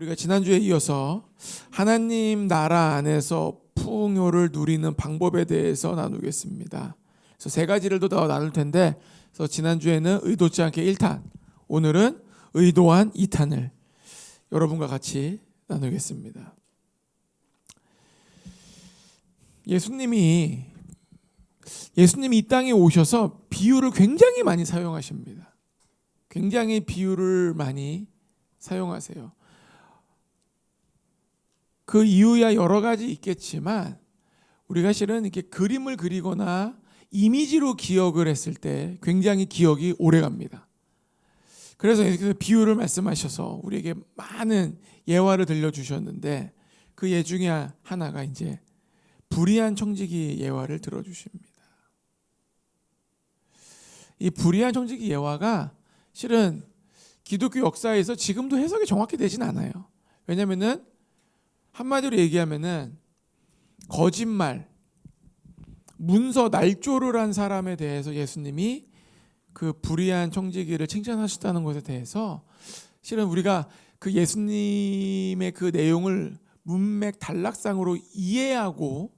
우리가 지난주에 이어서 하나님 나라 안에서 풍요를 누리는 방법에 대해서 나누겠습니다. 그래서 세 가지를 더 나눌 텐데, 그래서 지난주에는 의도치 않게 1탄, 오늘은 의도한 2탄을 여러분과 같이 나누겠습니다. 예수님이 이 땅에 오셔서 비유를 굉장히 많이 사용하십니다. 굉장히 비유를 많이 사용하세요. 그 이유야 여러 가지 있겠지만 우리가 실은 이렇게 그림을 그리거나 이미지로 기억을 했을 때 굉장히 기억이 오래 갑니다. 그래서 비유를 말씀하셔서 우리에게 많은 예화를 들려주셨는데 그 예 중에 하나가 이제 불의한 청지기 예화를 들어주십니다. 이 불의한 청지기 예화가 실은 기독교 역사에서 지금도 해석이 정확히 되진 않아요. 왜냐면은 한마디로 얘기하면은 거짓말, 문서 날조를 한 사람에 대해서 예수님이 그 불의한 청지기를 칭찬하셨다는 것에 대해서 실은 우리가 그 예수님의 그 내용을 문맥 단락상으로 이해하고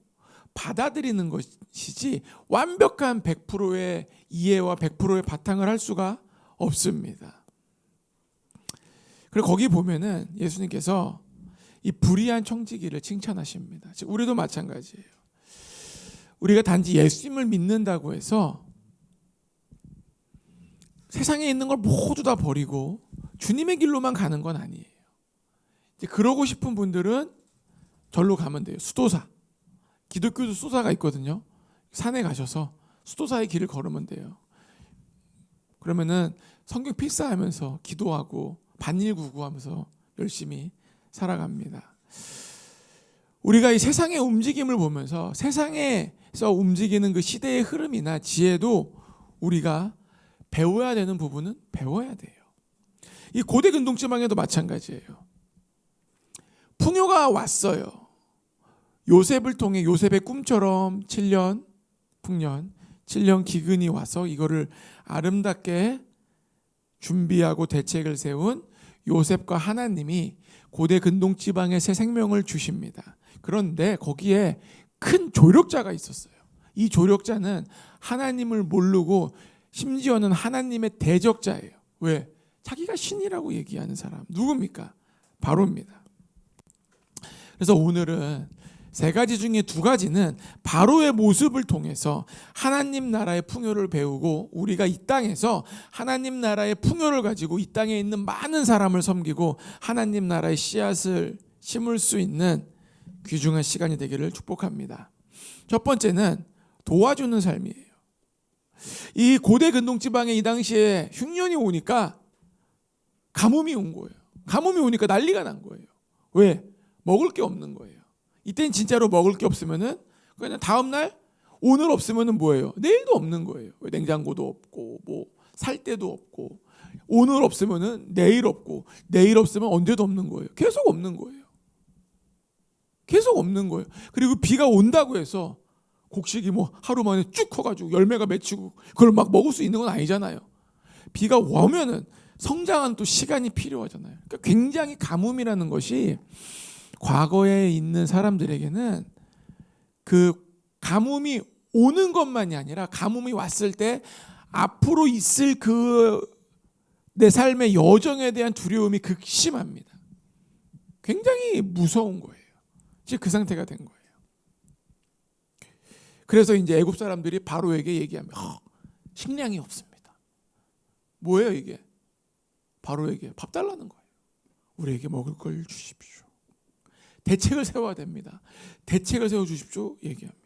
받아들이는 것이지 완벽한 100%의 이해와 100%의 바탕을 할 수가 없습니다. 그리고 거기 보면은 예수님께서 이 불의한 청지기를 칭찬하십니다. 우리도 마찬가지예요. 우리가 단지 예수님을 믿는다고 해서 세상에 있는 걸 모두 다 버리고 주님의 길로만 가는 건 아니에요. 이제 그러고 싶은 분들은 절로 가면 돼요. 수도사. 기독교도 수도사가 있거든요. 산에 가셔서 수도사의 길을 걸으면 돼요. 그러면은 성경 필사하면서 기도하고 반일구구하면서 열심히 살아갑니다. 우리가 이 세상의 움직임을 보면서 세상에서 움직이는 그 시대의 흐름이나 지혜도 우리가 배워야 되는 부분은 배워야 돼요. 이 고대 근동지방에도 마찬가지예요. 풍요가 왔어요. 요셉을 통해 요셉의 꿈처럼 7년 풍년, 7년 기근이 와서 이거를 아름답게 준비하고 대책을 세운 요셉과 하나님이 고대 근동지방에 새 생명을 주십니다. 그런데 거기에 큰 조력자가 있었어요. 이 조력자는 하나님을 모르고 심지어는 하나님의 대적자예요. 왜? 자기가 신이라고 얘기하는 사람. 누굽니까? 바로입니다. 그래서 오늘은 세 가지 중에 두 가지는 바로의 모습을 통해서 하나님 나라의 풍요를 배우고 우리가 이 땅에서 하나님 나라의 풍요를 가지고 이 땅에 있는 많은 사람을 섬기고 하나님 나라의 씨앗을 심을 수 있는 귀중한 시간이 되기를 축복합니다. 첫 번째는 도와주는 삶이에요. 이 고대 근동지방에 이 당시에 흉년이 오니까 가뭄이 온 거예요. 가뭄이 오니까 난리가 난 거예요. 왜? 먹을 게 없는 거예요. 이때는 진짜로 먹을 게 없으면은 그냥 다음 날 오늘 없으면은 뭐예요? 내일도 없는 거예요. 냉장고도 없고 뭐 살 데도 없고 오늘 없으면은 내일 없고 내일 없으면 언제도 없는 거예요. 계속 없는 거예요. 계속 없는 거예요. 그리고 비가 온다고 해서 곡식이 뭐 하루 만에 쭉 커가지고 열매가 맺히고 그걸 막 먹을 수 있는 건 아니잖아요. 비가 오면은 성장하는 또 시간이 필요하잖아요. 그러니까 굉장히 가뭄이라는 것이 과거에 있는 사람들에게는 그 가뭄이 오는 것만이 아니라 가뭄이 왔을 때 앞으로 있을 그 내 삶의 여정에 대한 두려움이 극심합니다. 굉장히 무서운 거예요. 지금 그 상태가 된 거예요. 그래서 이제 애굽 사람들이 바로에게 얘기하면 식량이 없습니다. 뭐예요 이게? 바로에게 밥 달라는 거예요. 우리에게 먹을 걸 주십시오. 대책을 세워야 됩니다. 대책을 세워주십시오 얘기합니다.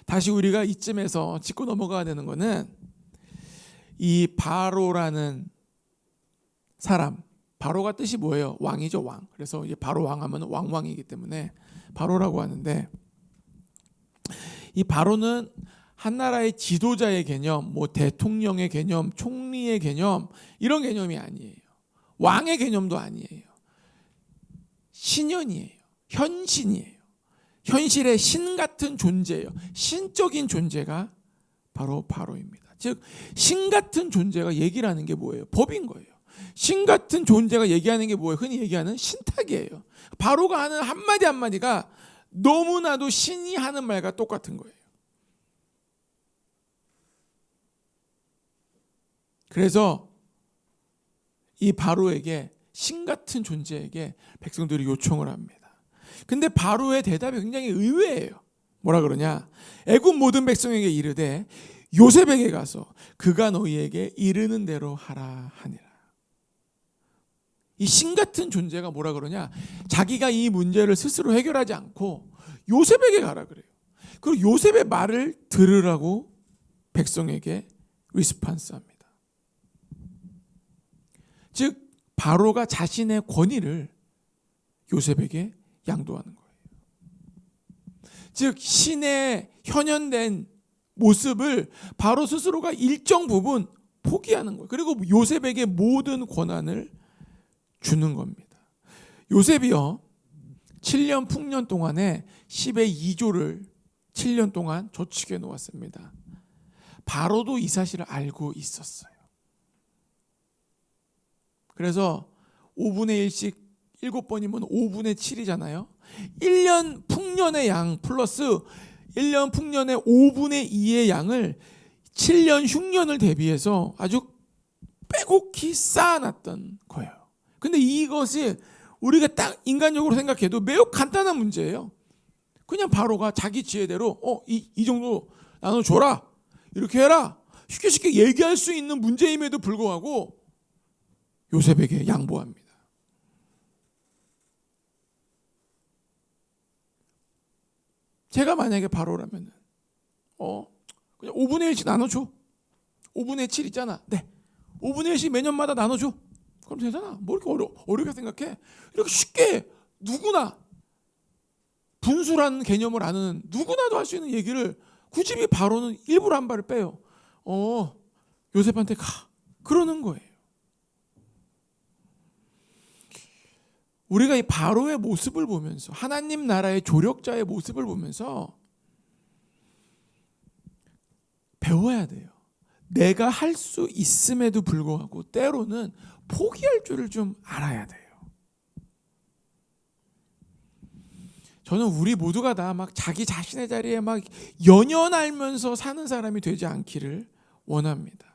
다시 우리가 이쯤에서 짚고 넘어가야 되는 거는 이 바로라는 사람, 바로가 뜻이 뭐예요? 왕이죠, 왕. 그래서 이제 바로 왕하면 왕이기 때문에 바로라고 하는데 이 바로는 한 나라의 지도자의 개념, 뭐 대통령의 개념, 총리의 개념 이런 개념이 아니에요. 왕의 개념도 아니에요. 신현이에요. 현신이에요. 현실의 신 같은 존재예요. 신적인 존재가 바로 바로입니다. 즉 신 같은 존재가 얘기를 하는 게 뭐예요? 법인 거예요. 신 같은 존재가 얘기하는 게 뭐예요? 흔히 얘기하는 신탁이에요. 바로가 하는 한마디 한마디가 너무나도 신이 하는 말과 똑같은 거예요. 그래서 이 바로에게, 신 같은 존재에게 백성들이 요청을 합니다. 근데 바로의 대답이 굉장히 의외예요. 뭐라 그러냐? 애굽 모든 백성에게 이르되 요셉에게 가서 그가 너희에게 이르는 대로 하라 하니라. 이 신 같은 존재가 뭐라 그러냐? 자기가 이 문제를 스스로 해결하지 않고 요셉에게 가라 그래요. 그리고 요셉의 말을 들으라고 백성에게 리스판스합니다. 즉 바로가 자신의 권위를 요셉에게 양도하는 거예요. 즉 신의 현현된 모습을 바로 스스로가 일정 부분 포기하는 거예요. 그리고 요셉에게 모든 권한을 주는 겁니다. 요셉이요 7년 풍년 동안에 10의 2조를 7년 동안 저축해 놓았습니다. 바로도 이 사실을 알고 있었어요. 그래서 5분의 1씩 7번이면 5분의 7이잖아요. 1년 풍년의 양 플러스 1년 풍년의 5분의 2의 양을 7년 흉년을 대비해서 아주 빼곡히 쌓아놨던 거예요. 근데 이것이 우리가 딱 인간적으로 생각해도 매우 간단한 문제예요. 그냥 바로가 자기 지혜대로 이 정도 나눠줘라, 이렇게 해라, 쉽게 쉽게 얘기할 수 있는 문제임에도 불구하고 요셉에게 양보합니다. 제가 만약에 바로라면 그냥 5분의 1씩 나눠줘. 5분의 7 있잖아. 네, 5분의 1씩 매년마다 나눠줘. 그럼 되잖아. 뭐 이렇게 어렵게 생각해. 이렇게 쉽게 누구나 분수라는 개념을 아는 누구나도 할 수 있는 얘기를 굳이 바로는 일부러 한 발을 빼요. 요셉한테 가. 그러는 거예요. 우리가 이 바로의 모습을 보면서, 하나님 나라의 조력자의 모습을 보면서 배워야 돼요. 내가 할 수 있음에도 불구하고 때로는 포기할 줄을 좀 알아야 돼요. 저는 우리 모두가 다 막 자기 자신의 자리에 막 연연하면서 사는 사람이 되지 않기를 원합니다.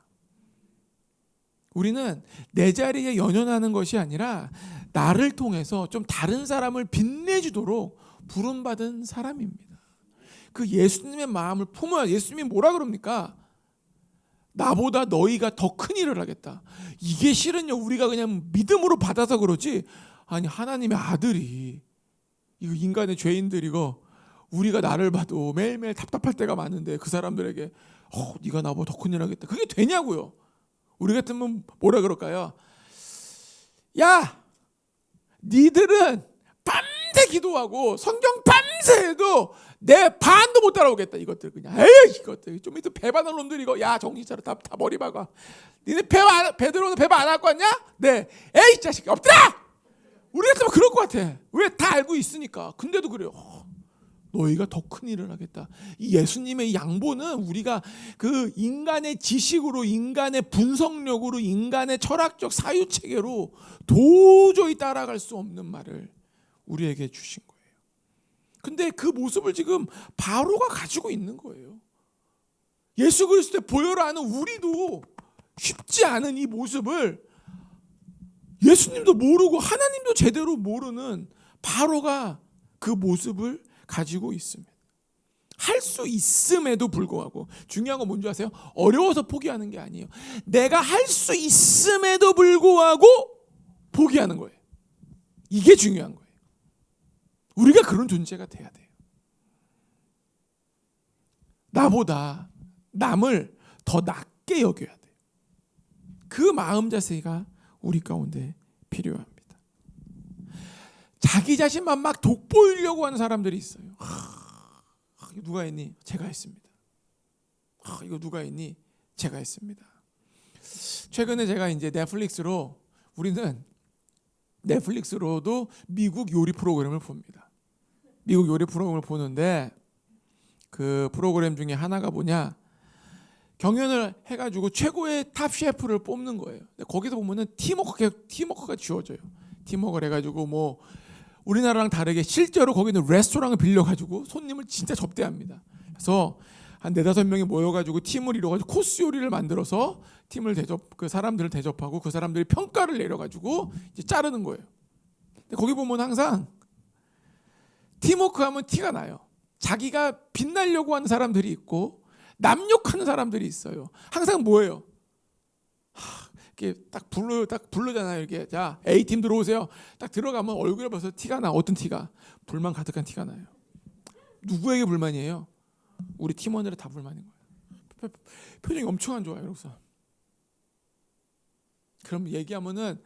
우리는 내 자리에 연연하는 것이 아니라 나를 통해서 좀 다른 사람을 빛내주도록 부름받은 사람입니다. 그 예수님의 마음을 품어야. 예수님이 뭐라 그럽니까? 나보다 너희가 더 큰 일을 하겠다. 이게 실은요 우리가 그냥 믿음으로 받아서 그러지, 아니 하나님의 아들이 이거 인간의 죄인들 이거 우리가 나를 봐도 매일매일 답답할 때가 많은데 그 사람들에게 네가 나보다 더 큰 일 하겠다. 그게 되냐고요. 우리 같으면 뭐라 그럴까요? 야, 니들은 밤새 기도하고 성경 밤새 해도 내 반도 못 따라오겠다. 이것들 그냥 이것들 좀 이따 배 받은 놈들 이거 야 정신 차려. 다 머리 박아. 니네 배 들어오는 배반 안 할 거 아니야? 네. 에이 자식 엎드려. 우리 같으면 그럴 것 같아. 왜? 다 알고 있으니까. 근데도 그래요. 너희가 더 큰 일을 하겠다. 이 예수님의 양보는 우리가 그 인간의 지식으로, 인간의 분석력으로, 인간의 철학적 사유체계로 도저히 따라갈 수 없는 말을 우리에게 주신 거예요. 근데 그 모습을 지금 바로가 가지고 있는 거예요. 예수 그리스도의 보혈을 아는 우리도 쉽지 않은 이 모습을 예수님도 모르고 하나님도 제대로 모르는 바로가 그 모습을 가지고 있습니다. 할 수 있음에도 불구하고 중요한 건 뭔지 아세요? 어려워서 포기하는 게 아니에요. 내가 할 수 있음에도 불구하고 포기하는 거예요. 이게 중요한 거예요. 우리가 그런 존재가 돼야 돼요. 나보다 남을 더 낮게 여겨야 돼요. 그 마음 자세가 우리 가운데 필요합니다. 자기 자신만 막 돋보이려고 하는 사람들이 있어요. 이거 누가 했니? 제가 했습니다. 이거 누가 했니? 제가 했습니다. 최근에 제가 이제 우리는 넷플릭스로도 미국 요리 프로그램을 봅니다. 미국 요리 프로그램을 보는데 그 프로그램 중에 하나가 뭐냐? 경연을 해가지고 최고의 탑 셰프를 뽑는 거예요. 근데 거기서 보면은 팀워크가 주어져요. 팀워크를 해가지고 뭐 우리나라랑 다르게 실제로 거기는 레스토랑을 빌려가지고 손님을 진짜 접대합니다. 그래서 한 4-5명이 모여가지고 팀을 이뤄가지고 코스 요리를 만들어서 그 사람들을 대접하고 그 사람들이 평가를 내려가지고 이제 자르는 거예요. 근데 거기 보면 항상 팀워크하면 티가 나요. 자기가 빛나려고 하는 사람들이 있고 남 욕하는 사람들이 있어요. 항상 뭐예요? 이렇게 딱 부르잖아요. 이렇게 자 A팀 들어오세요. 딱 들어가면 얼굴에 벌써 티가 나. 어떤 티가? 불만 가득한 티가 나요. 누구에게 불만이에요? 우리 팀원들은 다 불만인 거예요. 표정이 엄청 안 좋아요. 그래서 그럼 얘기하면은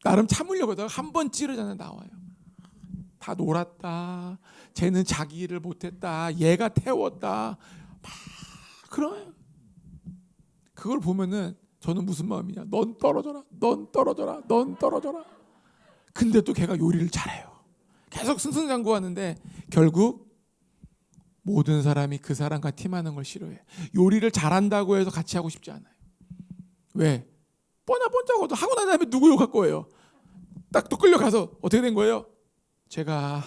나름 참으려고 하다가 한 번 찌르잖아요. 나와요. 다 놀았다. 쟤는 자기 일을 못했다. 얘가 태웠다. 막 그래요. 그걸 보면은 저는 무슨 마음이냐? 넌 떨어져라. 넌 떨어져라. 넌 떨어져라. 근데 또 걔가 요리를 잘해요. 계속 승승장구하는데 결국 모든 사람이 그 사람과 팀하는 걸 싫어해. 요리를 잘한다고 해서 같이 하고 싶지 않아요. 왜? 뻔하고도 하고 난 다음에 누구 욕할 거예요? 딱 또 끌려가서 어떻게 된 거예요? 제가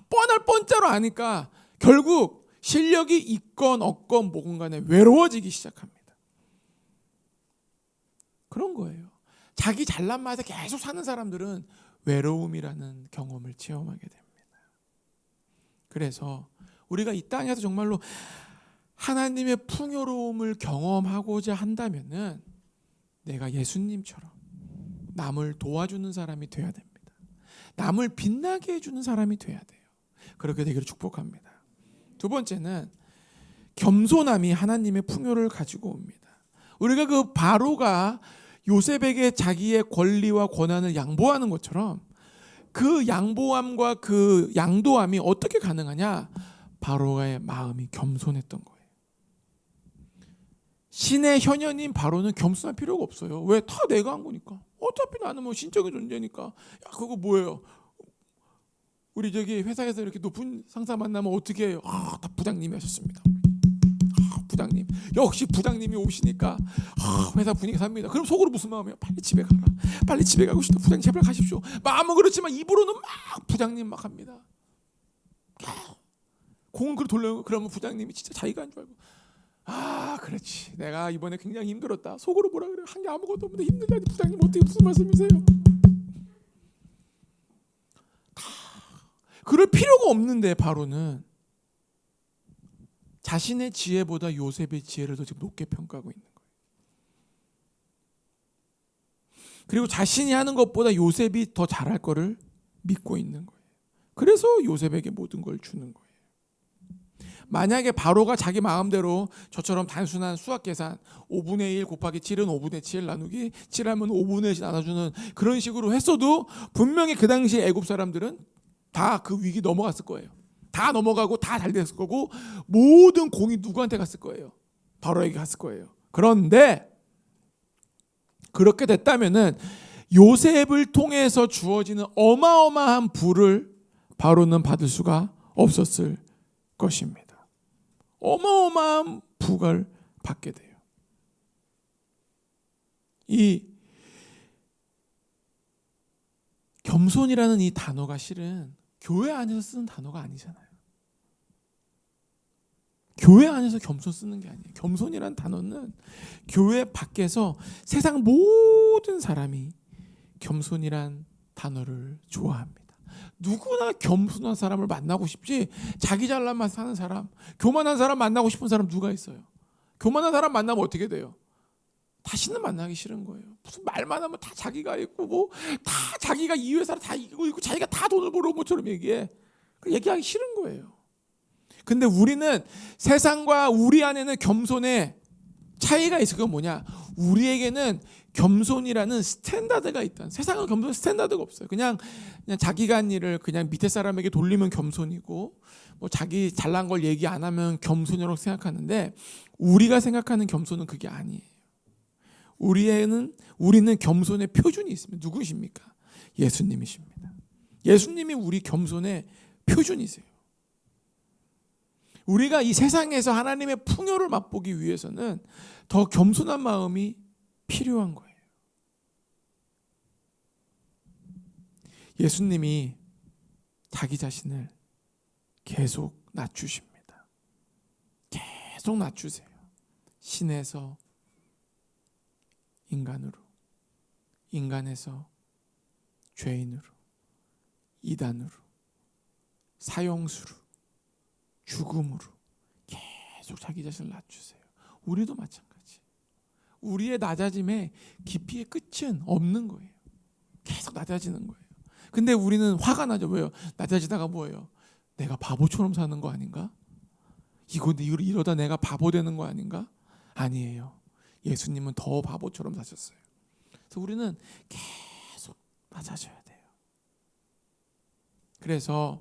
뻔할 뻔짜로 아니까 결국 실력이 있건 없건 뭐건 간에 외로워지기 시작합니다. 그런 거예요. 자기 잘난 맛에 계속 사는 사람들은 외로움이라는 경험을 체험하게 됩니다. 그래서 우리가 이 땅에서 정말로 하나님의 풍요로움을 경험하고자 한다면은 내가 예수님처럼 남을 도와주는 사람이 돼야 됩니다. 남을 빛나게 해주는 사람이 돼야 돼요. 그렇게 되기를 축복합니다. 두 번째는 겸손함이 하나님의 풍요를 가지고 옵니다. 우리가 그 바로가 요셉에게 자기의 권리와 권한을 양보하는 것처럼 그 양보함과 그 양도함이 어떻게 가능하냐? 바로의 마음이 겸손했던 거예요. 신의 현현인 바로는 겸손할 필요가 없어요. 왜? 다 내가 한 거니까. 어차피 나는 뭐 신적인 존재니까. 야, 그거 뭐예요? 우리 저기 회사에서 이렇게 높은 상사 만나면 어떻게 해요? 다 부장님이 하셨습니다. 부장님. 역시 부장님이 오시니까 회사 분위기 삽니다. 그럼 속으로 무슨 마음이에요? 빨리 집에 가라. 빨리 집에 가고 싶다. 부장님 제발 가십시오. 마음은 그렇지만 입으로는 막 부장님 막 합니다. 공은 그걸 돌려요. 그러면 부장님이 진짜 자기가 한 줄 알고 그렇지. 내가 이번에 굉장히 힘들었다. 속으로 뭐라 그래요? 한 게 아무것도 없는데 힘들다니 부장님 어떻게 무슨 말씀이세요? 그럴 필요가 없는데 바로는 자신의 지혜보다 요셉의 지혜를 더 지금 높게 평가하고 있는 거예요. 그리고 자신이 하는 것보다 요셉이 더 잘할 거를 믿고 있는 거예요. 그래서 요셉에게 모든 걸 주는 거예요. 만약에 바로가 자기 마음대로 저처럼 단순한 수학 계산 5분의 1 곱하기 7은 5분의 7 나누기 7하면 5분의 1 나눠주는 그런 식으로 했어도 분명히 그 당시 애굽 사람들은 다 그 위기 넘어갔을 거예요. 다 넘어가고 다 잘 됐을 거고 모든 공이 누구한테 갔을 거예요? 바로에게 갔을 거예요. 그런데 그렇게 됐다면은 요셉을 통해서 주어지는 어마어마한 부를 바로는 받을 수가 없었을 것입니다. 어마어마한 부를 받게 돼요. 이 겸손이라는 이 단어가 실은 교회 안에서 쓰는 단어가 아니잖아요. 교회 안에서 겸손 쓰는 게 아니에요. 겸손이라는 단어는 교회 밖에서 세상 모든 사람이 겸손이란 단어를 좋아합니다. 누구나 겸손한 사람을 만나고 싶지 자기 잘난 맛 사는 사람, 교만한 사람 만나고 싶은 사람 누가 있어요? 교만한 사람 만나면 어떻게 돼요? 다시는 만나기 싫은 거예요. 무슨 말만 하면 다 자기가 있고 뭐 다 자기가 이 회사를 다 이기고 있고 자기가 다 돈을 벌어온 것처럼 얘기해. 얘기하기 싫은 거예요. 근데 우리는 세상과 우리 안에는 겸손의 차이가 있어. 그건 뭐냐? 우리에게는 겸손이라는 스탠다드가 있다. 세상은 겸손 스탠다드가 없어요. 그냥 자기가 한 일을 그냥 밑에 사람에게 돌리면 겸손이고 뭐 자기 잘난 걸 얘기 안 하면 겸손이라고 생각하는데 우리가 생각하는 겸손은 그게 아니에요. 우리는 겸손의 표준이 있습니다. 누구십니까? 예수님이십니다. 예수님이 우리 겸손의 표준이세요. 우리가 이 세상에서 하나님의 풍요를 맛보기 위해서는 더 겸손한 마음이 필요한 거예요. 예수님이 자기 자신을 계속 낮추십니다. 계속 낮추세요. 신에서 인간으로, 인간에서 죄인으로, 이단으로, 사형수로, 죽음으로 계속 자기 자신을 낮추세요. 우리도 마찬가지. 우리의 낮아짐에 깊이의 끝은 없는 거예요. 계속 낮아지는 거예요. 근데 우리는 화가 나죠. 왜요? 낮아지다가 뭐예요? 내가 바보처럼 사는 거 아닌가? 이러다 내가 바보 되는 거 아닌가? 아니에요. 예수님은 더 바보처럼 사셨어요. 그래서 우리는 계속 낮아져야 돼요. 그래서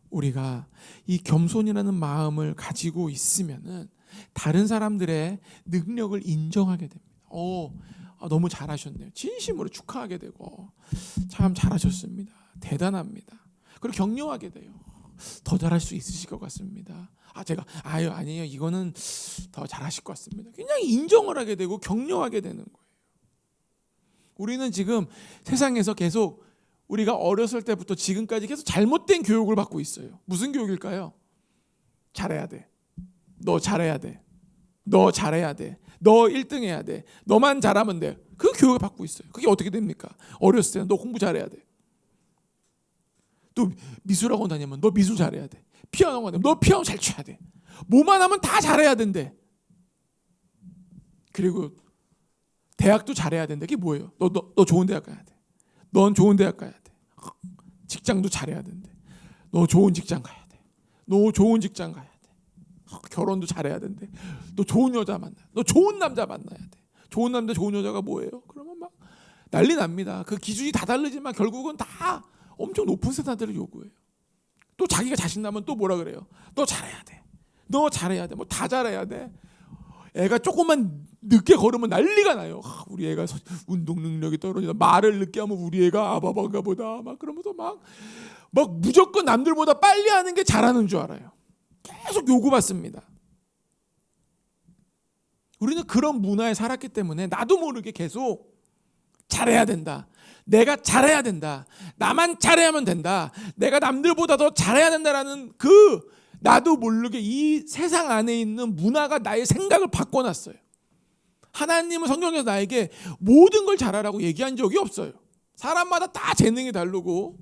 우리가 이 겸손이라는 마음을 가지고 있으면은 다른 사람들의 능력을 인정하게 됩니다. 너무 잘하셨네요. 진심으로 축하하게 되고 참 잘하셨습니다. 대단합니다. 그리고 격려하게 돼요. 더 잘할 수 있으실 것 같습니다. 아니에요. 이거는 더 잘하실 것 같습니다. 그냥 인정을 하게 되고 격려하게 되는 거예요. 우리는 지금 세상에서 계속 우리가 어렸을 때부터 지금까지 계속 잘못된 교육을 받고 있어요. 무슨 교육일까요? 잘해야 돼. 너 잘해야 돼. 너 잘해야 돼. 너 1등 해야 돼. 너만 잘하면 돼. 그 교육을 받고 있어요. 그게 어떻게 됩니까? 어렸을 때는 너 공부 잘해야 돼. 또 미술학원 다니면 너 미술 잘해야 돼. 피아노 다니면 너 피아노 잘 쳐야 돼. 뭐만 하면 다 잘해야 된대. 그리고 대학도 잘해야 된대. 그게 뭐예요? 너 좋은 대학 가야 돼. 넌 좋은 대학 가야 돼. 직장도 잘해야 된대. 너 좋은 직장 가야 돼. 너 좋은 직장 가야 돼. 결혼도 잘해야 된대. 너 좋은 여자 만나. 너 좋은 남자 만나야 돼. 좋은 남자, 좋은 여자가 뭐예요? 그러면 막 난리 납니다. 그 기준이 다 다르지만 결국은 다 엄청 높은 스타들을 요구해요. 또 자기가 자신나면 또 뭐라 그래요? 너 잘해야 돼. 너 잘해야 돼. 뭐 다 잘해야 돼. 애가 조금만 늦게 걸으면 난리가 나요. 우리 애가 운동 능력이 떨어진다. 말을 늦게 하면 우리 애가 아바바가 보다. 막 그러면서 막 무조건 남들보다 빨리 하는 게 잘하는 줄 알아요. 계속 요구받습니다. 우리는 그런 문화에 살았기 때문에 나도 모르게 계속 잘해야 된다. 내가 잘해야 된다. 나만 잘해야만 된다. 내가 남들보다 더 잘해야 된다라는 나도 모르게 이 세상 안에 있는 문화가 나의 생각을 바꿔놨어요. 하나님은 성경에서 나에게 모든 걸 잘하라고 얘기한 적이 없어요. 사람마다 다 재능이 다르고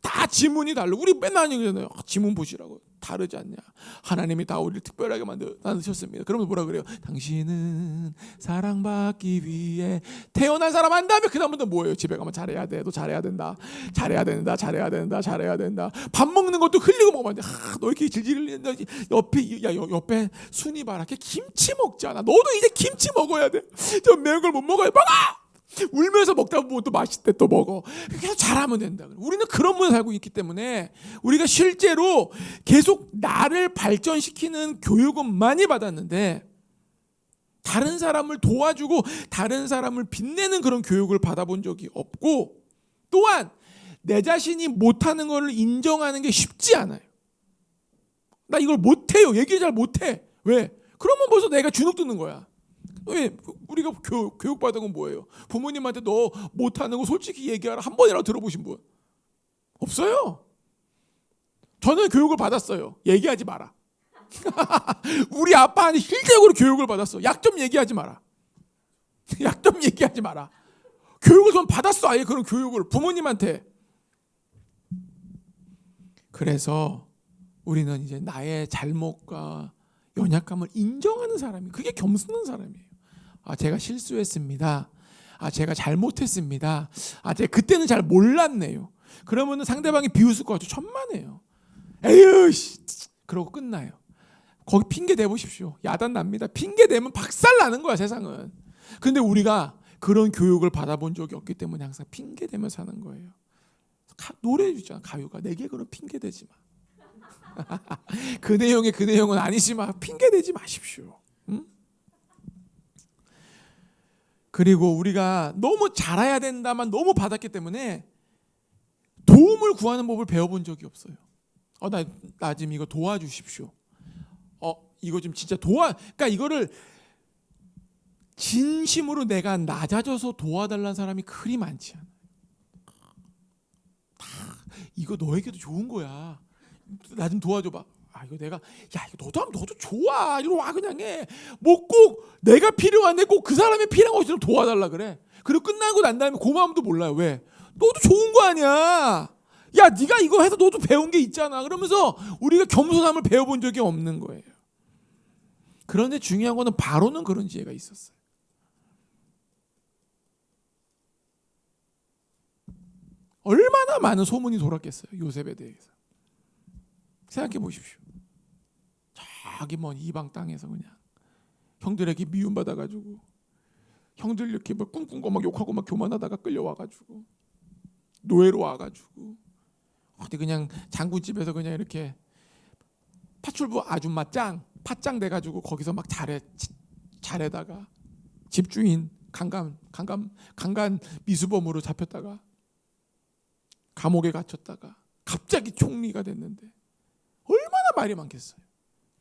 다 지문이 다르고 우리 맨날 얘기하잖아요. 지문 보시라고. 다르지 않냐. 하나님이 다 우리를 특별하게 만드셨습니다. 그러면 뭐라 그래요? 당신은 사랑받기 위해 태어난 사람 한 다음에 그 다음부터 뭐예요? 집에 가면 잘해야 돼. 너 잘해야 된다. 잘해야 된다. 잘해야 된다. 잘해야 된다. 밥 먹는 것도 흘리고 먹으면 안 돼. 너 이렇게 질질 흘린다. 옆에 순이 봐라. 걔 김치 먹지 않아. 너도 이제 김치 먹어야 돼. 저 매운 걸 못 먹어요. 먹어! 울면서 먹다 보면 또 맛있대 또 먹어. 계속 잘하면 된다. 우리는 그런 문화에 살고 있기 때문에 우리가 실제로 계속 나를 발전시키는 교육은 많이 받았는데 다른 사람을 도와주고 다른 사람을 빛내는 그런 교육을 받아본 적이 없고 또한 내 자신이 못하는 걸 인정하는 게 쉽지 않아요. 나 이걸 못해요. 얘기 잘 못해. 왜? 그러면 벌써 내가 주눅 드는 거야. 왜? 우리가 교육받은 건 뭐예요? 부모님한테 너 못하는 거 솔직히 얘기하라 한 번이라도 들어보신 분? 없어요. 저는 교육을 받았어요. 얘기하지 마라. 우리 아빠한테 실제적으로 교육을 받았어. 약 좀 얘기하지 마라. 약 좀 얘기하지 마라. 교육을 좀 받았어. 아예 그런 교육을 부모님한테. 그래서 우리는 이제 나의 잘못과 연약함을 인정하는 사람이 그게 겸손한 사람이에요. 제가 실수했습니다. 제가 잘못했습니다. 제가 그때는 잘 몰랐네요. 그러면 상대방이 비웃을 것 같죠. 천만에요. 에휴, 그러고 끝나요. 거기 핑계 대보십시오. 야단 납니다. 핑계 대면 박살 나는 거야 세상은. 근데 우리가 그런 교육을 받아본 적이 없기 때문에 항상 핑계 대며 사는 거예요. 노래해 주잖아. 가요가 내게 그런 핑계 대지 마. 그 내용은 아니지만 핑계 대지 마십시오. 응? 그리고 우리가 너무 잘해야 된다만 너무 받았기 때문에 도움을 구하는 법을 배워본 적이 없어요. 나 지금 이거 도와주십시오. 이거 좀 진짜 그러니까 이거를 진심으로 내가 낮아져서 도와달라는 사람이 그리 많지 않아. 이거 너에게도 좋은 거야. 나 좀 도와줘봐. 이거 내가 이거 너도 하면 너도 좋아. 이리 와 그냥 해. 뭐 꼭 내가 필요한데 꼭 그 사람이 필요한 것처럼 도와달라 그래. 그리고 끝나고 난 다음에 고마움도 몰라요. 왜? 너도 좋은 거 아니야. 야 네가 이거 해서 너도 배운 게 있잖아. 그러면서 우리가 겸손함을 배워본 적이 없는 거예요. 그런데 중요한 거는 바로는 그런 지혜가 있었어요. 얼마나 많은 소문이 돌았겠어요. 요셉에 대해서. 생각해 보십시오. 저기 먼 이방 땅에서 그냥 형들에게 미움받아가지고 형들 이렇게 막 꿍꿍거 막 욕하고 막 교만하다가 끌려와가지고 노예로 와가지고 어디 그냥 장군집에서 그냥 이렇게 파출부 아줌마 팥짱 돼가지고 거기서 막 잘해다가 집주인 강간 미수범으로 잡혔다가 감옥에 갇혔다가 갑자기 총리가 됐는데 얼마나 말이 많겠어요.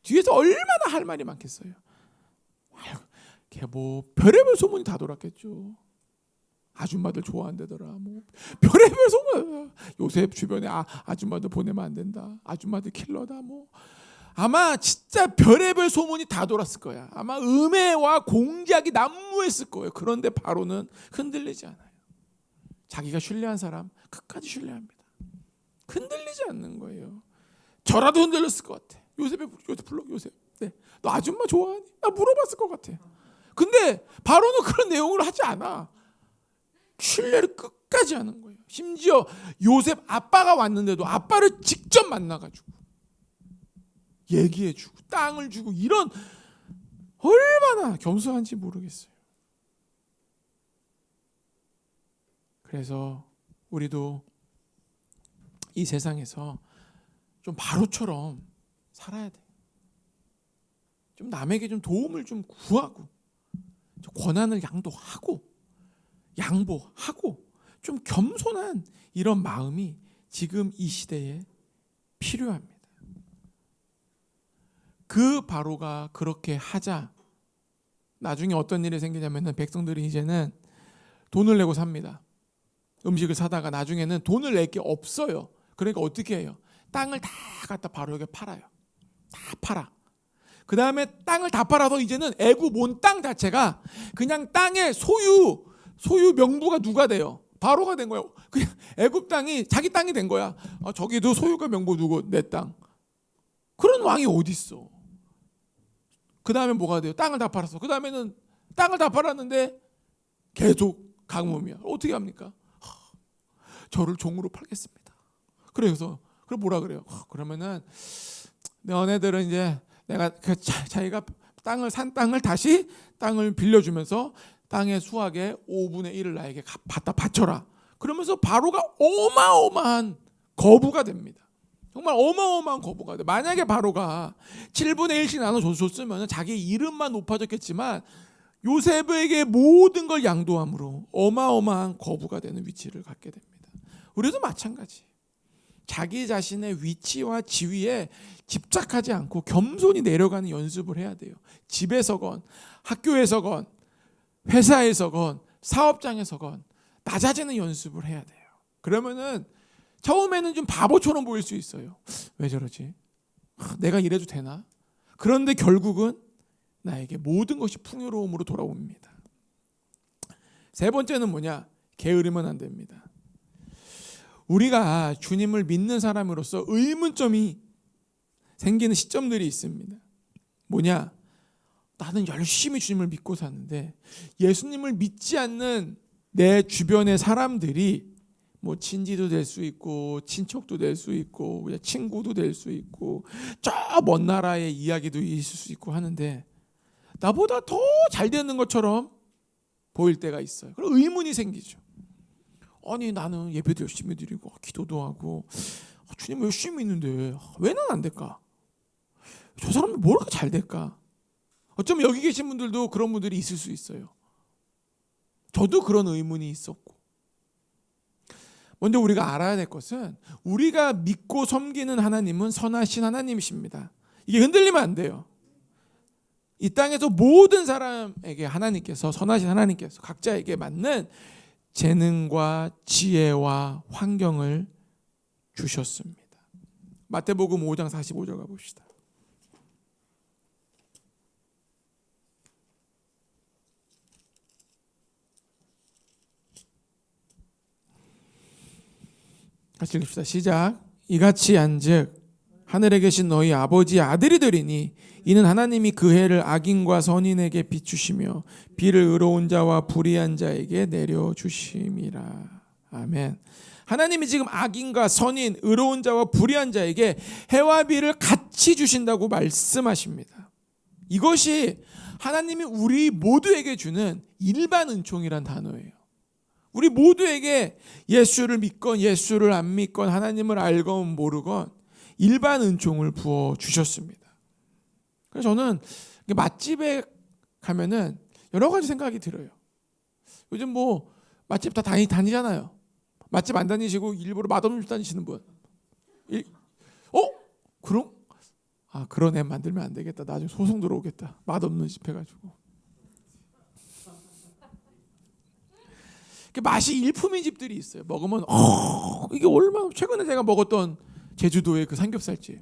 뒤에서 얼마나 할 말이 많겠어요. 뭐 별의별 소문이 다 돌았겠죠. 아줌마들 좋아한다더라. 뭐 별의별 소문. 요셉 주변에 아줌마들 보내면 안 된다. 아줌마들 킬러다. 뭐 아마 진짜 별의별 소문이 다 돌았을 거야. 아마 음해와 공작이 난무했을 거예요. 그런데 바로는 흔들리지 않아요. 자기가 신뢰한 사람 끝까지 신뢰합니다. 흔들리지 않는 거예요. 저라도 흔들렸을 것 같아. 요셉 불러. 요셉. 네. 너 아줌마 좋아하니? 나 물어봤을 것 같아. 근데 바로는 그런 내용을 하지 않아. 신뢰를 끝까지 하는 거예요. 심지어 요셉 아빠가 왔는데도 아빠를 직접 만나가지고 얘기해주고 땅을 주고 이런 얼마나 겸손한지 모르겠어요. 그래서 우리도 이 세상에서 좀 바로처럼 살아야 돼. 좀 남에게 좀 도움을 좀 구하고 좀 권한을 양보하고 좀 겸손한 이런 마음이 지금 이 시대에 필요합니다. 그 바로가 그렇게 하자 나중에 어떤 일이 생기냐면 백성들이 이제는 돈을 내고 삽니다. 음식을 사다가 나중에는 돈을 낼 게 없어요. 그러니까 어떻게 해요? 땅을 다 갖다 바로에게 팔아요. 다 팔아. 그 다음에 땅을 다 팔아서 이제는 애굽 온 땅 자체가 그냥 땅의 소유 명부가 누가 돼요? 바로가 된 거예요. 그냥 애굽 땅이 자기 땅이 된 거야. 저기도 소유가 명부 누구? 내 땅. 그런 왕이 어디 있어? 그 다음에 뭐가 돼요? 땅을 다 팔았어. 그 다음에는 땅을 다 팔았는데 계속 가뭄이야. 어떻게 합니까? 저를 종으로 팔겠습니다. 그래서 그럼 뭐라 그래요? 그러면은 너네들은 이제 내가 자기가 산 땅을 다시 땅을 빌려주면서 땅의 수확의 5분의 1을 나에게 갖다 바쳐라. 그러면서 바로가 어마어마한 거부가 됩니다. 정말 어마어마한 거부가 돼. 만약에 바로가 7분의 1씩 나눠줬으면 자기 이름만 높아졌겠지만 요셉에게 모든 걸 양도함으로 어마어마한 거부가 되는 위치를 갖게 됩니다. 우리도 마찬가지. 자기 자신의 위치와 지위에 집착하지 않고 겸손히 내려가는 연습을 해야 돼요. 집에서건 학교에서건 회사에서건 사업장에서건 낮아지는 연습을 해야 돼요. 그러면은 처음에는 좀 바보처럼 보일 수 있어요. 왜 저러지? 내가 이래도 되나? 그런데 결국은 나에게 모든 것이 풍요로움으로 돌아옵니다. 세 번째는 뭐냐? 게으르면 안 됩니다. 우리가 주님을 믿는 사람으로서 의문점이 생기는 시점들이 있습니다. 뭐냐? 나는 열심히 주님을 믿고 사는데 예수님을 믿지 않는 내 주변의 사람들이 뭐 친지도 될 수 있고 친척도 될 수 있고 친구도 될 수 있고 저 먼 나라의 이야기도 있을 수 있고 하는데 나보다 더 잘 되는 것처럼 보일 때가 있어요. 그럼 의문이 생기죠. 아니 나는 예배도 열심히 드리고 기도도 하고 주님 열심히 있는데 왜 난 안 될까? 저 사람은 뭐 이렇게 잘 될까? 어쩌면 여기 계신 분들도 그런 분들이 있을 수 있어요. 저도 그런 의문이 있었고. 먼저 우리가 알아야 될 것은 우리가 믿고 섬기는 하나님은 선하신 하나님이십니다. 이게 흔들리면 안 돼요. 이 땅에서 모든 사람에게 하나님께서, 선하신 하나님께서 각자에게 맞는 재능과 지혜와 환경을 주셨습니다. 마태복음 5장 45절 가봅시다. 같이 읽읍시다. 시작. 이같이 한즉 하늘에 계신 너희 아버지의 아들이 되리니 이는 하나님이 그 해를 악인과 선인에게 비추시며 비를 의로운 자와 불의한 자에게 내려주심이라. 아멘. 하나님이 지금 악인과 선인, 의로운 자와 불의한 자에게 해와 비를 같이 주신다고 말씀하십니다. 이것이 하나님이 우리 모두에게 주는 일반 은총이란 단어예요. 우리 모두에게 예수를 믿건 예수를 안 믿건 하나님을 알건 모르건 일반 은총을 부어 주셨습니다. 그래서 저는 맛집에 가면은 여러 가지 생각이 들어요. 요즘 뭐 맛집 다 다니잖아요. 맛집 안 다니시고 일부러 맛없는 집 다니시는 분. 그럼? 그런 애 만들면 안 되겠다. 나중에 소송 들어오겠다. 맛없는 집 해가지고. 맛이 일품인 집들이 있어요. 먹으면 이게 얼마나, 최근에 제가 먹었던 제주도의 그 삼겹살집.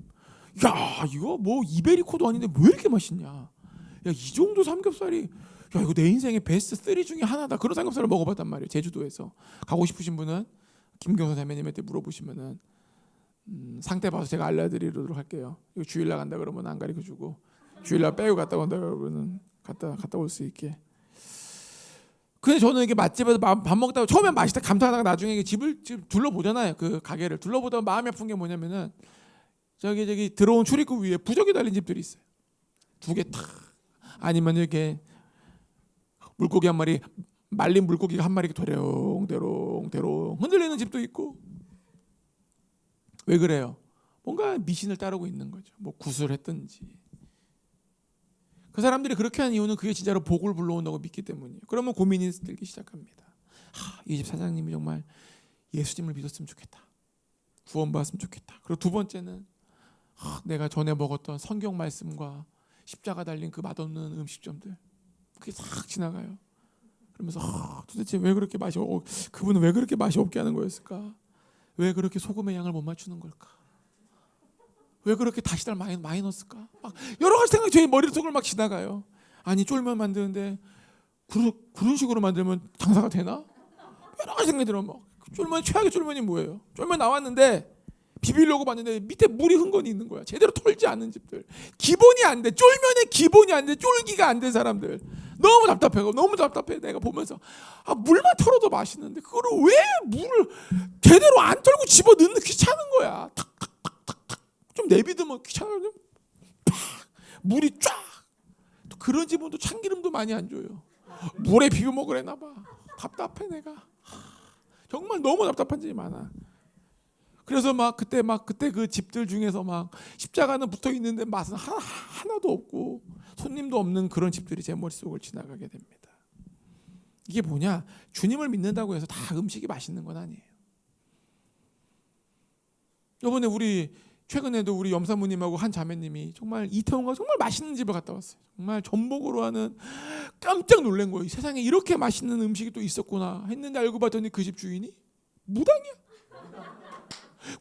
야, 이거 뭐 이베리코도 아닌데 왜 이렇게 맛있냐. 야, 이 정도 삼겹살이, 야, 이거 내 인생의 베스트 3 중에 하나다. 그런 삼겹살을 먹어봤단 말이에요. 제주도에서. 가고 싶으신 분은 김경선 자매님한테 물어보시면은 상태 봐서 제가 알려드리도록 할게요. 이거 주일날 간다 그러면 안 가르쳐주고, 주일날 빼고 갔다 온다 그러면 갔다 올 수 있게. 근데 저는 이게 맛집에서 밥 먹다가 처음엔 맛있다 감탄하다가 나중에 집을 둘러보잖아요. 그 가게를 둘러보다가 마음이 아픈 게 뭐냐면은 저기 들어온 출입구 위에 부적이 달린 집들이 있어요. 2개 탁. 아니면 이렇게 물고기 한 마리, 말린 물고기가 한 마리 대롱대롱 흔들리는 집도 있고. 왜 그래요? 뭔가 미신을 따르고 있는 거죠. 뭐 구슬했든지. 그 사람들이 그렇게 하는 이유는 그게 진짜로 복을 불러온다고 믿기 때문이에요. 그러면 고민이 들기 시작합니다. 이 집 사장님이 정말 예수님을 믿었으면 좋겠다. 구원받았으면 좋겠다. 그리고 두 번째는 내가 전에 먹었던 성경 말씀과 십자가 달린 그 맛없는 음식점들, 그게 싹 지나가요. 그러면서 도대체 왜 그렇게 그분은 왜 그렇게 맛이 없게 하는 거였을까? 왜 그렇게 소금의 양을 못 맞추는 걸까? 왜 그렇게 다시다를 많이 넣었을까? 막 여러 가지 생각이 제 머릿속을 막 지나가요. 아니 쫄면 만드는데 그런 식으로 만들면 장사가 되나? 여러 가지 생각이 들어. 막 최악의 쫄면이 뭐예요? 쫄면 나왔는데 비비려고 봤는데 밑에 물이 흥건히 있는 거야. 제대로 털지 않는 집들. 기본이 안 돼. 쫄면의 기본이 안 돼. 쫄기가 안 된 사람들. 너무 답답해. 내가 보면서 물만 털어도 맛있는데 그거를 왜 물을 제대로 안 털고 집어 넣는 귀찮은 거야. 좀 내비두면 귀찮아요. 팍 물이 쫙. 또 그런 집은 또 참기름도 많이 안 줘요. 물에 비벼 먹으려나 봐. 답답해 내가. 정말 너무 답답한 집이 많아. 그래서 그때 그 집들 중에서 십자가는 붙어 있는데 맛은 하나도 없고 손님도 없는 그런 집들이 제 머릿속을 지나가게 됩니다. 이게 뭐냐? 주님을 믿는다고 해서 다 음식이 맛있는 건 아니에요. 이번에 최근에도 우리 염사모님하고 한 자매님이 정말 이태원가 정말 맛있는 집을 갔다 왔어요. 정말 전복으로 하는, 깜짝 놀란 거예요. 세상에 이렇게 맛있는 음식이 또 있었구나 했는데 알고 봤더니 그 집 주인이 무당이야.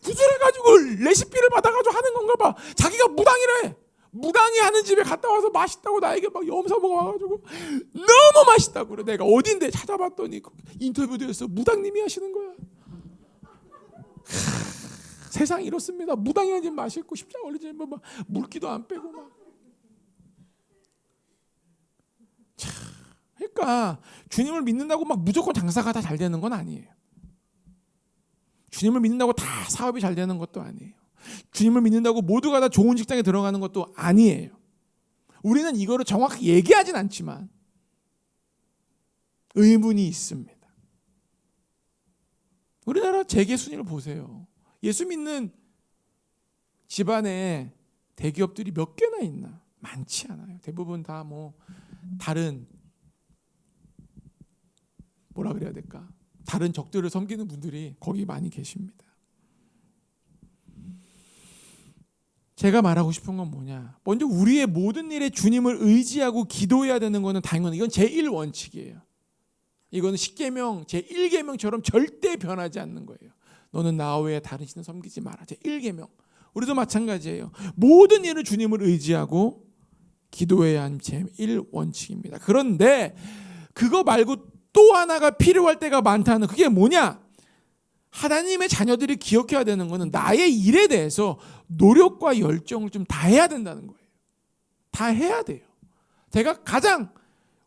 구슬해가지고 레시피를 받아가지고 하는 건가 봐. 자기가 무당이래. 무당이 하는 집에 갔다 와서 맛있다고 나에게 염사 먹어와가지고 너무 맛있다고 그래. 내가 어딘데 찾아봤더니 인터뷰에서 무당님이 하시는 거야. 세상이 이렇습니다. 무당이 하는 집 맛있고 십자가 올리지 물기도 안 빼고 그러니까 주님을 믿는다고 무조건 장사가 다 잘 되는 건 아니에요. 주님을 믿는다고 다 사업이 잘 되는 것도 아니에요. 주님을 믿는다고 모두가 다 좋은 직장에 들어가는 것도 아니에요. 우리는 이거를 정확히 얘기하진 않지만 의문이 있습니다. 우리나라 재계 순위를 보세요. 예수 믿는 집안에 대기업들이 몇 개나 있나? 많지 않아요. 대부분 다 다른 뭐라 그래야 될까? 다른 적들을 섬기는 분들이 거기 많이 계십니다. 제가 말하고 싶은 건 뭐냐? 먼저 우리의 모든 일에 주님을 의지하고 기도해야 되는 것은 당연히 이건 제1원칙이에요. 이거는 십계명 제1계명처럼 절대 변하지 않는 거예요. 너는 나 외에 다른 신을 섬기지 마라. 제1계명. 우리도 마찬가지예요. 모든 일을 주님을 의지하고 기도해야 하는 제1원칙입니다. 그런데 그거 말고 또 하나가 필요할 때가 많다는, 그게 뭐냐? 하나님의 자녀들이 기억해야 되는 것은 나의 일에 대해서 노력과 열정을 좀 다해야 된다는 거예요. 다 해야 돼요. 제가 가장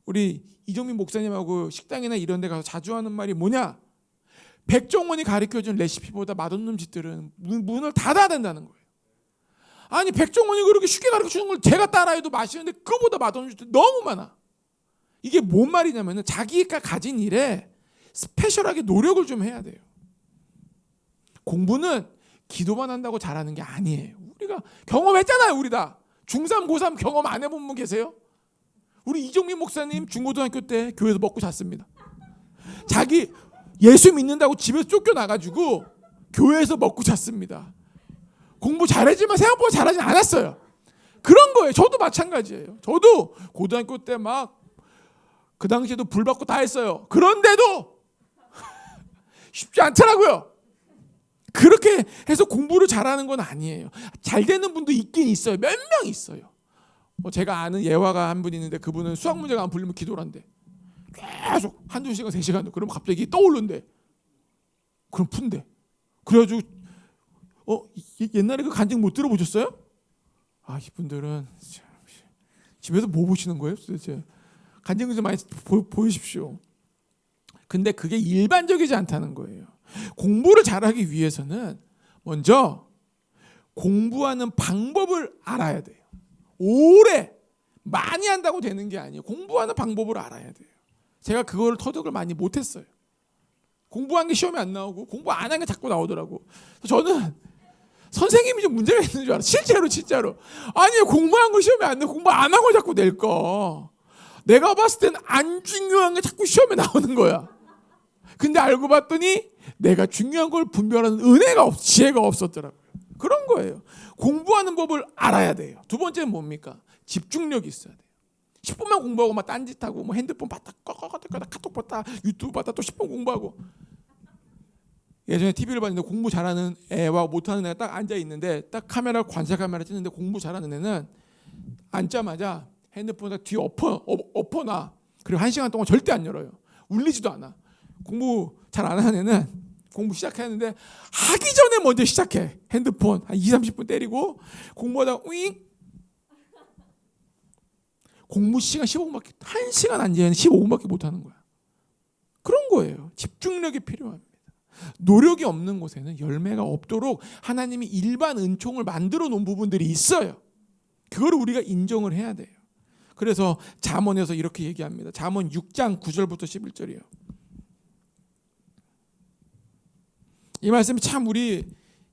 우리 이종민 목사님하고 식당이나 이런 데 가서 자주 하는 말이 뭐냐? 백종원이 가르쳐준 레시피보다 맛없는 짓들은 문을 닫아야 된다는 거예요. 아니, 백종원이 그렇게 쉽게 가르쳐주는 걸 제가 따라해도 맛있는데 그거보다 맛없는 짓들 너무 많아. 이게 뭔 말이냐면 자기가 가진 일에 스페셜하게 노력을 좀 해야 돼요. 공부는 기도만 한다고 잘하는 게 아니에요. 우리가 경험했잖아요. 우리 다 중3, 고3 경험 안 해본 분 계세요? 우리 이종민 목사님 중고등학교 때 교회에서 먹고 잤습니다. 자기 예수 믿는다고 집에서 쫓겨나가지고 교회에서 먹고 잤습니다. 공부 잘했지만 생각보다 잘하진 않았어요. 그런 거예요. 저도 마찬가지예요. 저도 고등학교 때 막 그 당시에도 불 받고 다 했어요. 그런데도 쉽지 않더라고요. 그렇게 해서 공부를 잘하는 건 아니에요. 잘 되는 분도 있긴 있어요. 몇 명 있어요. 제가 아는 예화가 한 분 있는데 그분은 수학 문제가 안 풀리면 기도를 한대. 계속 한두 시간, 3시간. 그러면 갑자기 떠오른대. 그럼 푼대. 그래가지고 옛날에 그 간증 못 들어보셨어요? 아, 이분들은 집에서 뭐 보시는 거예요? 도대체 간증 좀 많이 보여주십시오. 근데 그게 일반적이지 않다는 거예요. 공부를 잘하기 위해서는 먼저 공부하는 방법을 알아야 돼요. 오래 많이 한다고 되는 게 아니에요. 공부하는 방법을 알아야 돼요. 제가 그거를 터득을 많이 못했어요. 공부한 게 시험에 안 나오고 공부 안 한 게 자꾸 나오더라고. 저는 선생님이 좀 문제가 있는 줄 알았어요. 진짜로. 아니, 공부한 거 시험에 안 나오고 공부 안 한 거 자꾸 낼까. 내가 봤을 때는 안 중요한 게 자꾸 시험에 나오는 거야. 근데 알고 봤더니 내가 중요한 걸 분별하는 지혜가 없었더라고요. 그런 거예요. 공부하는 법을 알아야 돼요. 두 번째는 뭡니까? 집중력이 있어야 돼요. 10분만 공부하고 막 딴짓하고 뭐 핸드폰 봤다 카톡 봤다 유튜브 봤다 또 10분 공부하고. 예전에 TV를 봤는데 공부 잘하는 애와 못하는 애가 딱 앉아있는데 딱 관찰 카메라 찍는데 공부 잘하는 애는 앉자마자 핸드폰을 뒤에 엎어놔. 그리고 1시간 동안 절대 안 열어요. 울리지도 않아. 공부 잘 안 하는 애는 공부 시작했는데 하기 전에 먼저 시작해. 핸드폰 한 20-30분 때리고 공부하다가 우잉. 공부 시간 15분밖에 1시간 앉아야 15분밖에 못하는 거야. 그런 거예요. 집중력이 필요합니다. 노력이 없는 곳에는 열매가 없도록 하나님이 일반 은총을 만들어 놓은 부분들이 있어요. 그걸 우리가 인정을 해야 돼요. 그래서 잠언에서 이렇게 얘기합니다. 잠언 6장 9절부터 11절이에요. 이 말씀이 참 우리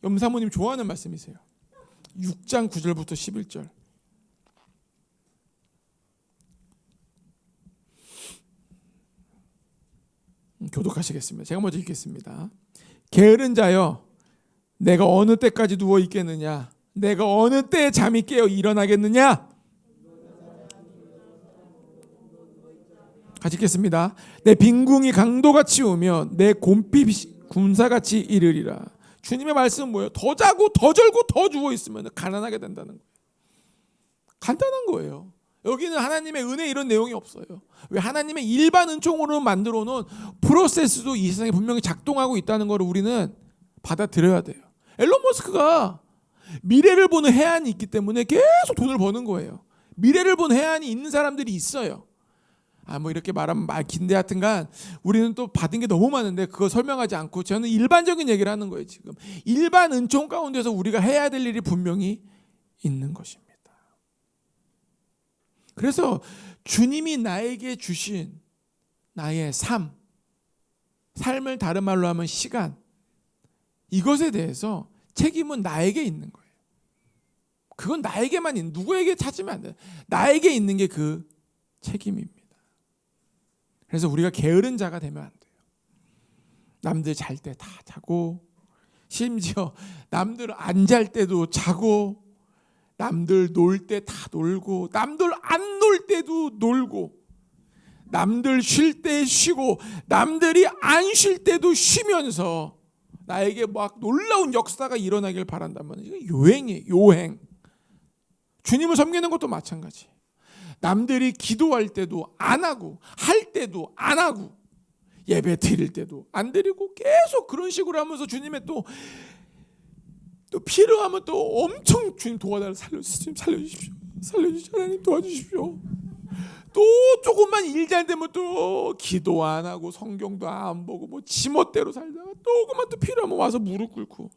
염사모님 좋아하는 말씀이세요. 6장 9절부터 11절. 교독하시겠습니다. 제가 먼저 읽겠습니다. 게으른 자여, 내가 어느 때까지 누워 있겠느냐? 내가 어느 때에 잠이 깨어 일어나겠느냐? 같이 읽겠습니다. 내 빈궁이 강도같이 오며 내 곰핍이 군사같이 이르리라. 주님의 말씀은 뭐예요? 더 자고 더 절고 더 누워 있으면 가난하게 된다는 거예요. 간단한 거예요. 여기는 하나님의 은혜 이런 내용이 없어요. 왜? 하나님의 일반 은총으로 만들어 놓은 프로세스도 이 세상에 분명히 작동하고 있다는 걸 우리는 받아들여야 돼요. 앨런 머스크가 미래를 보는 해안이 있기 때문에 계속 돈을 버는 거예요. 미래를 보는 해안이 있는 사람들이 있어요. 뭐 이렇게 말하면 말 긴데 하여튼간 우리는 또 받은 게 너무 많은데 그거 설명하지 않고 저는 일반적인 얘기를 하는 거예요. 지금 일반 은총 가운데서 우리가 해야 될 일이 분명히 있는 것입니다. 그래서 주님이 나에게 주신 나의 삶을 다른 말로 하면 시간, 이것에 대해서 책임은 나에게 있는 거예요. 그건 나에게만 있는, 누구에게 찾으면 안 돼요. 나에게 있는 게 그 책임입니다. 그래서 우리가 게으른 자가 되면 안 돼요. 남들 잘 때 다 자고, 심지어 남들 안 잘 때도 자고, 남들 놀 때 다 놀고, 남들 안 놀 때도 놀고, 남들 쉴 때 쉬고, 남들이 안 쉴 때도 쉬면서 나에게 막 놀라운 역사가 일어나길 바란다면 이거 요행이에요. 요행. 주님을 섬기는 것도 마찬가지. 남들이 기도할 때도 안 하고, 할 때도 안 하고, 예배 드릴 때도 안 드리고, 계속 그런 식으로 하면서 주님의 또 필요하면 또 엄청 주님 도와달라, 살려주십시오. 하나님 도와주십시오. 또 조금만 일 잘 되면 또 기도 안 하고 성경도 안 보고 뭐 지멋대로 살다가 조금만 또 필요하면 와서 무릎 꿇고.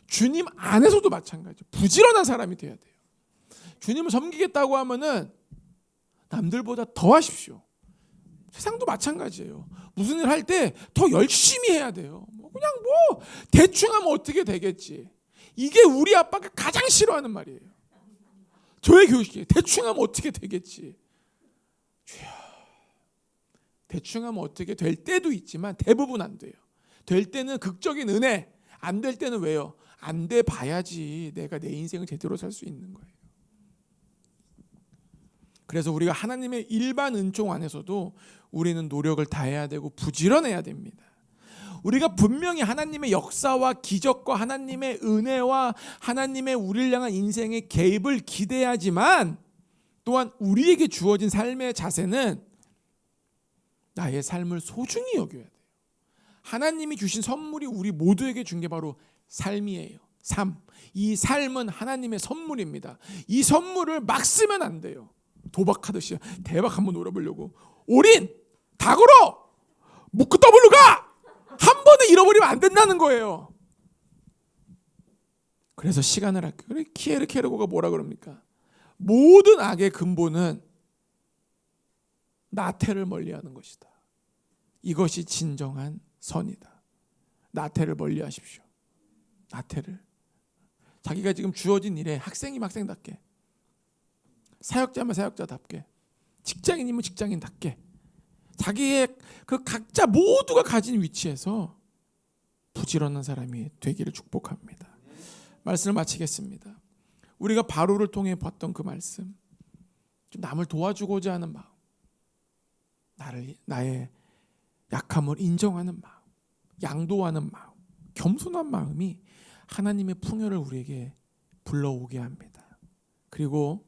주님 안에서도 마찬가지죠. 부지런한 사람이 돼야 돼요. 주님을 섬기겠다고 하면은 남들보다 더 하십시오. 세상도 마찬가지예요. 무슨 일 할 때 더 열심히 해야 돼요. 그냥 뭐 대충 하면 어떻게 되겠지. 이게 우리 아빠가 가장 싫어하는 말이에요. 저의 교육이 대충 하면 어떻게 되겠지. 주여, 대충 하면 어떻게 될 때도 있지만 대부분 안 돼요. 될 때는 극적인 은혜, 안 될 때는 왜요? 안 돼 봐야지 내가 내 인생을 제대로 살 수 있는 거예요. 그래서 우리가 하나님의 일반 은총 안에서도 우리는 노력을 다해야 되고 부지런해야 됩니다. 우리가 분명히 하나님의 역사와 기적과 하나님의 은혜와 하나님의 우리를 향한 인생의 개입을 기대하지만 또한 우리에게 주어진 삶의 자세는 나의 삶을 소중히 여겨야 돼요. 하나님이 주신 선물이 우리 모두에게 준 게 바로 삶이에요. 삶. 이 삶은 하나님의 선물입니다. 이 선물을 막 쓰면 안 돼요. 도박하듯이 대박 한번 놀아보려고 올인, 닭으로, 묶고 더블로 가! 한 번에 잃어버리면 안 된다는 거예요. 그래서 시간을 아껴. 그래 키에르케르고가 뭐라 그럽니까? 모든 악의 근본은 나태를 멀리하는 것이다. 이것이 진정한 선이다. 나태를 멀리하십시오. 나태를. 자기가 지금 주어진 일에 학생이면 학생답게, 사역자면 사역자답게, 직장인이면 직장인답게 자기의 그 각자 모두가 가진 위치에서 부지런한 사람이 되기를 축복합니다. 말씀을 마치겠습니다. 우리가 바로를 통해 봤던 그 말씀, 좀 남을 도와주고자 하는 마음, 나의 약함을 인정하는 마음, 양도하는 마음, 겸손한 마음이 하나님의 풍요를 우리에게 불러오게 합니다. 그리고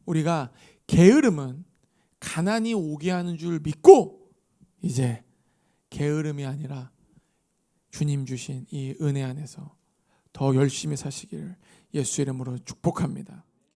우리가 게으름은 가난이 오게 하는 줄 믿고 이제 게으름이 아니라 주님 주신 이 은혜 안에서 더 열심히 사시기를 예수 이름으로 축복합니다.